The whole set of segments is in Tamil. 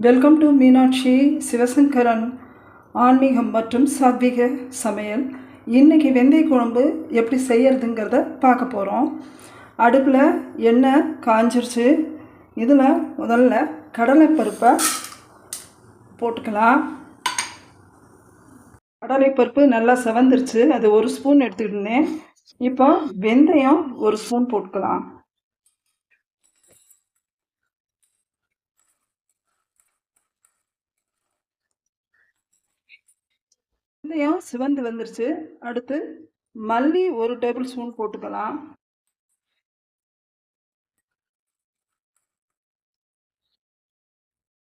வெல்கம் டு மீனாட்சி சிவசங்கரன் ஆன்மீகம் மற்றும் சாத்விக சமையல். இன்றைக்கி வெந்தய குழம்பு எப்படி செய்யறதுங்கிறத பார்க்க போகிறோம். அடுப்பில் எண்ணெய் காஞ்சிருச்சு. இதில் முதல்ல கடலைப்பருப்பை போட்டுக்கலாம். கடலைப்பருப்பு நல்லா செவந்துருச்சு. அது 1 ஸ்பூன் எடுத்துக்கிட்டேன். இப்போ வெந்தயம் 1 ஸ்பூன் போட்டுக்கலாம். வெந்தயம் சிவந்து வந்துருச்சு. அடுத்து மல்லி 1 டேபிள் ஸ்பூன் போட்டுக்கலாம்.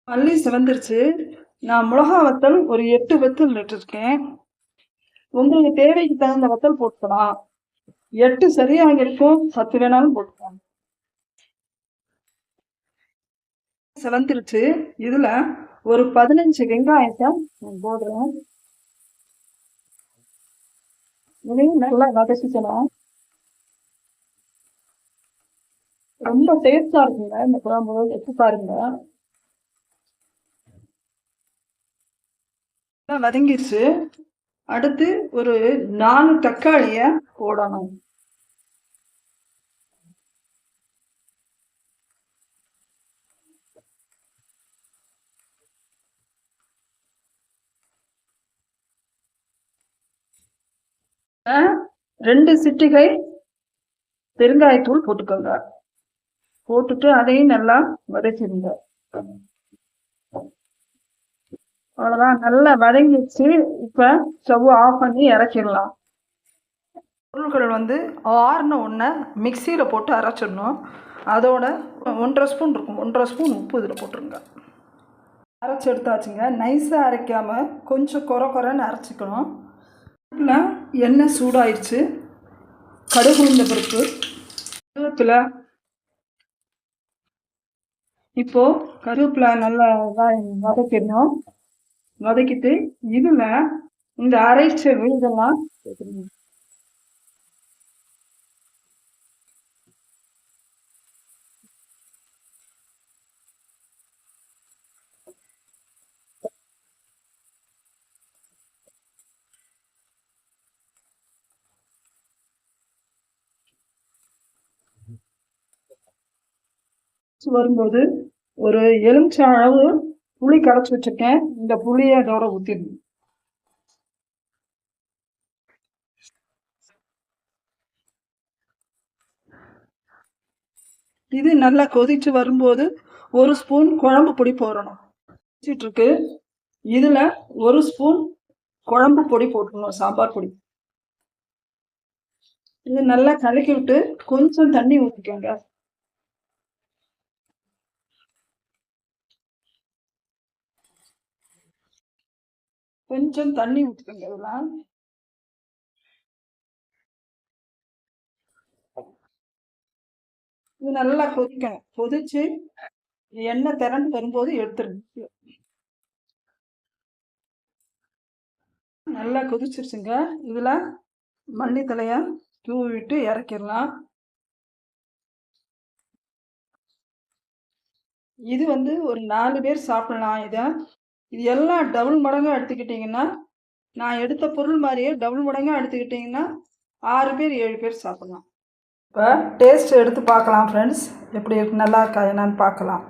மல்லி சிவந்துருச்சு. நான் மிளகா வத்தல் ஒரு 8 வத்தல் நட்டுருக்கேன். உங்களுக்கு தேவைக்கு தகுந்த வத்தல் போட்டுக்கலாம். 8 சரியாக இருக்கும். 10 வேணாலும் போட்டுக்கலாம். சிவந்துருச்சு. இதுல ஒரு 15 வெங்காயத்தை போடுறேன். இதையும் நல்லா வதக்கிக்கலாம். ரொம்ப டேஸ்டா இருக்குங்க இந்த குழம்பு, வச்சு பாருங்க. வதங்கிடுச்சு. அடுத்து ஒரு 4 தக்காளிய போடணும். ரெண்டு சிட்டிகை பெருங்காயத்தூள் போட்டுக்கோங்க. போட்டுட்டு அதையும் நல்லா வதக்கிடுங்க. அவ்வளவுதான், நல்லா வதங்கிடுச்சு. இப்ப ஸ்டவ் ஆஃப் பண்ணி இறக்கிடலாம். பொருட்கள் ஆறுன உடனே மிக்சியில போட்டு அரைச்சிடணும். அதோட 1.5 ஸ்பூன் இருக்கும். 1.5 ஸ்பூன் உப்பு இதில் போட்டுருங்க. அரைச்சி எடுத்தாச்சுங்க. நைஸாக அரைக்காம கொஞ்சம் குறைன்னு அரைச்சிக்கணும். எண்ணெய் சூடாயிடுச்சு. கடுகு உளுந்த பருப்பு, கருவேப்பிலை. இப்போ கருவேப்பிலை நல்லா வதக்கிடணும். வதக்கிட்டு இதுல இந்த அரைச்ச விழுதெல்லாம் வரும்போது ஒரு எலுமிச்சை அளவு புளி கரைச்சி வச்சிருக்கேன். இந்த புளியை அதோட ஊத்திடணும். இது நல்லா கொதிச்சு வரும்போது 1 ஸ்பூன் குழம்பு பொடி போடணும். இருக்கு. இதுல 1 ஸ்பூன் குழம்பு பொடி போட்டுக்கணும், சாம்பார் பொடி. இது நல்லா கலக்கி விட்டு கொஞ்சம் தண்ணி ஊற்றிக்கோங்க. கொஞ்சம் தண்ணி ஊற்றிக்கோங்க. இதெல்லாம் இது நல்லா கொதிக்கணும். கொதிச்சு எண்ணெய் திரண்டு வரும்போது எடுத்துருங்க. நல்லா கொதிச்சிருச்சுங்க. இதுல மல்லித்தலைய தூவி விட்டு இறக்கிடலாம். இது ஒரு 4 பேர் சாப்பிடலாம். இது எல்லாம் டபுள் மடங்கா எடுத்துக்கிட்டிங்கன்னா, நான் எடுத்த பொருள் மாதிரியே டபுள் மடங்கா எடுத்துக்கிட்டிங்கன்னா 6 பேர் 7 பேர் சாப்பிடலாம். இப்போ டேஸ்ட் எடுத்து பார்க்கலாம் ஃப்ரெண்ட்ஸ். எப்படி இருக்கு, நல்லா இருக்கா என்னன்னு பார்க்கலாம்.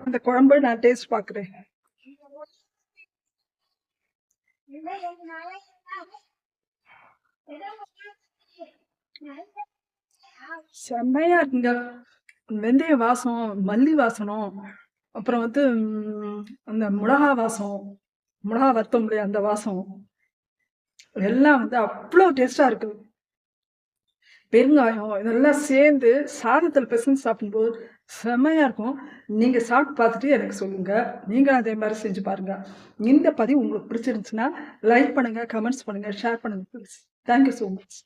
இந்த குழம்பு நான் டேஸ்ட் பார்க்குறேன். செம்மையா இருக்குங்க. வெந்தய வாசம், மல்லி வாசனம், அப்புறம் அந்த மிளகா வாசம், மிளகா வத்தம் இல்லையா அந்த வாசம், எல்லாம் அவ்வளோ டேஸ்டா இருக்கு. பெருங்காயம் இதெல்லாம் சேர்ந்து சாதத்தில் பிசைஞ்சு சாப்பிடும்போது செம்மையா இருக்கும். நீங்க சாப்பிட்டு பார்த்துட்டு எனக்கு சொல்லுங்க. நீங்களும் அதே மாதிரி செஞ்சு பாருங்க. இந்த பதிவு உங்களுக்கு பிடிச்சிருந்துச்சுன்னா லைக் பண்ணுங்க, கமெண்ட்ஸ் பண்ணுங்க, ஷேர் பண்ணுங்க. Thank you so much.